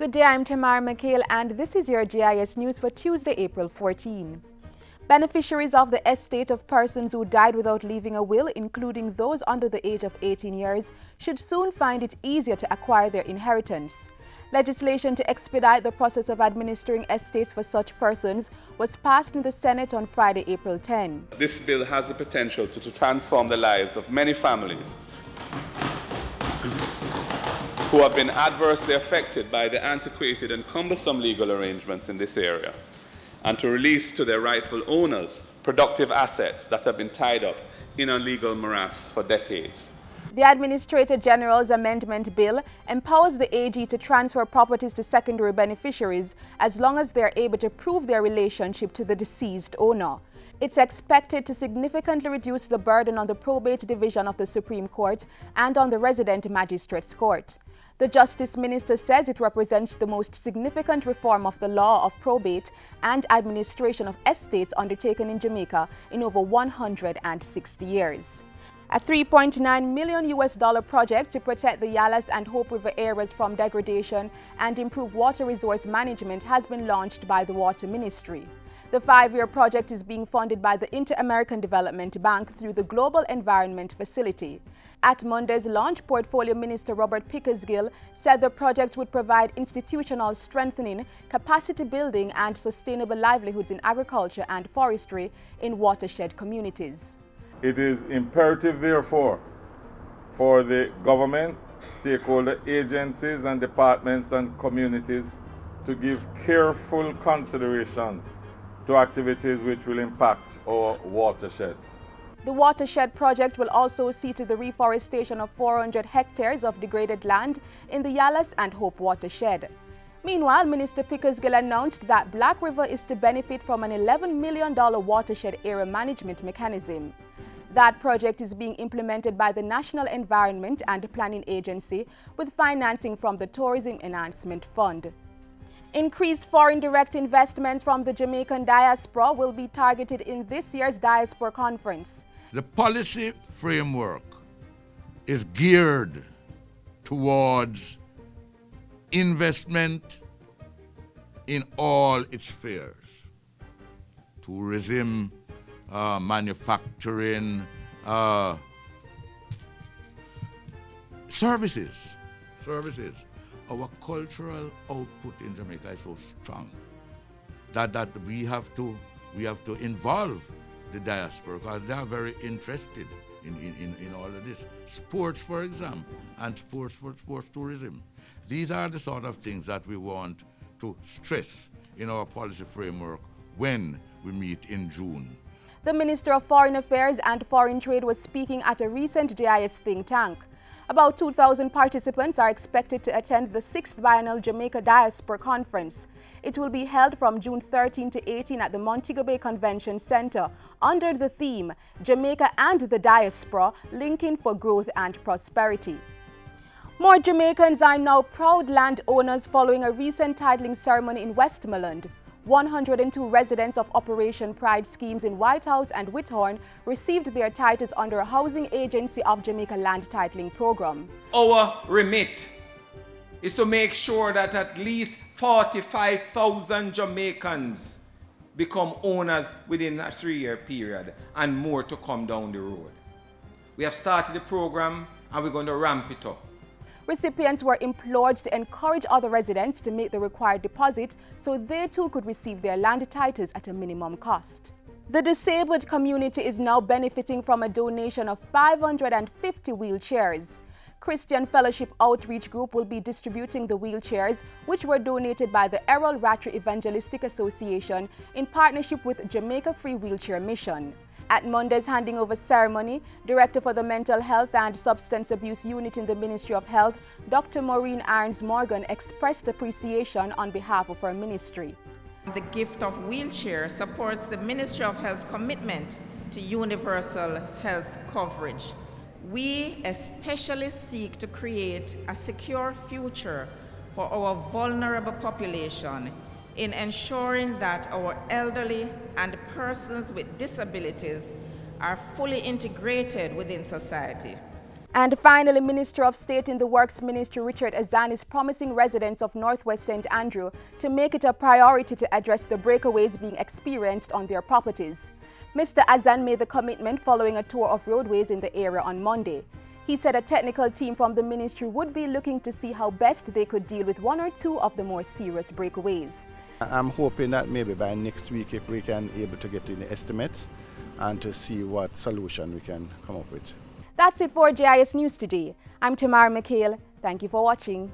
Good day, I'm Tamara McHale and this is your JIS news for Tuesday, April 14. Beneficiaries of the estate of persons who died without leaving a will, including those under the age of 18 years, should soon find it easier to acquire their inheritance. Legislation to expedite the process of administering estates for such persons was passed in the Senate on Friday, April 10. This bill has the potential to transform the lives of many families who have been adversely affected by the antiquated and cumbersome legal arrangements in this area, and to release to their rightful owners productive assets that have been tied up in a legal morass for decades. The Administrator General's Amendment Bill empowers the AG to transfer properties to secondary beneficiaries as long as they are able to prove their relationship to the deceased owner. It's expected to significantly reduce the burden on the Probate Division of the Supreme Court and on the Resident Magistrates Court. The Justice Minister says it represents the most significant reform of the law of probate and administration of estates undertaken in Jamaica in over 160 years. A $3.9 million project to protect the Yalas and Hope River areas from degradation and improve water resource management has been launched by the Water Ministry. The 5-year project is being funded by the Inter-American Development Bank through the Global Environment Facility. At Monday's launch, Portfolio Minister Robert Pickersgill said the project would provide institutional strengthening, capacity building and sustainable livelihoods in agriculture and forestry in watershed communities. It is imperative, therefore, for the government, stakeholder agencies and departments and communities to give careful consideration to activities which will impact our watersheds. The Watershed project will also see to the reforestation of 400 hectares of degraded land in the Yalas and Hope watershed. Meanwhile, Minister Pickersgill announced that Black River is to benefit from an $11 million watershed area management mechanism. That project is being implemented by the National Environment and Planning Agency with financing from the Tourism Enhancement Fund. Increased foreign direct investments from the Jamaican diaspora will be targeted in this year's Diaspora Conference. The policy framework is geared towards investment in all its spheres: tourism, manufacturing, services. Our cultural output in Jamaica is so strong that we have to involve the diaspora because they are very interested in all of this. Sports, for example, and sports tourism. These are the sort of things that we want to stress in our policy framework when we meet in June. The Minister of Foreign Affairs and Foreign Trade was speaking at a recent JIS think tank. About 2,000 participants are expected to attend the 6th Biennial Jamaica Diaspora Conference. It will be held from June 13 to 18 at the Montego Bay Convention Center under the theme Jamaica and the Diaspora, Linking for Growth and Prosperity. More Jamaicans are now proud landowners following a recent titling ceremony in Westmoreland. 102 residents of Operation Pride schemes in White House and Whithorn received their titles under a Housing Agency of Jamaica land titling program. Our remit is to make sure that at least 45,000 Jamaicans become owners within a 3-year period and more to come down the road. We have started the program and we're going to ramp it up. Recipients were implored to encourage other residents to make the required deposit so they too could receive their land titles at a minimum cost. The disabled community is now benefiting from a donation of 550 wheelchairs. Christian Fellowship Outreach Group will be distributing the wheelchairs, which were donated by the Errol Rattray Evangelistic Association in partnership with Jamaica Free Wheelchair Mission. At Monday's handing over ceremony, Director for the Mental Health and Substance Abuse Unit in the Ministry of Health, Dr. Maureen Irons Morgan, expressed appreciation on behalf of her ministry. The gift of wheelchair supports the Ministry of Health's commitment to universal health coverage. We especially seek to create a secure future for our vulnerable population in ensuring that our elderly and persons with disabilities are fully integrated within society. And finally, Minister of State in the Works Ministry Richard Azan is promising residents of Northwest St. Andrew to make it a priority to address the breakaways being experienced on their properties. Mr. Azan made the commitment following a tour of roadways in the area on Monday. He said a technical team from the ministry would be looking to see how best they could deal with one or two of the more serious breakaways. I'm hoping that maybe by next week if we can able to get in the estimates and to see what solution we can come up with. That's it for JIS News today. I'm Tamara McHale. Thank you for watching.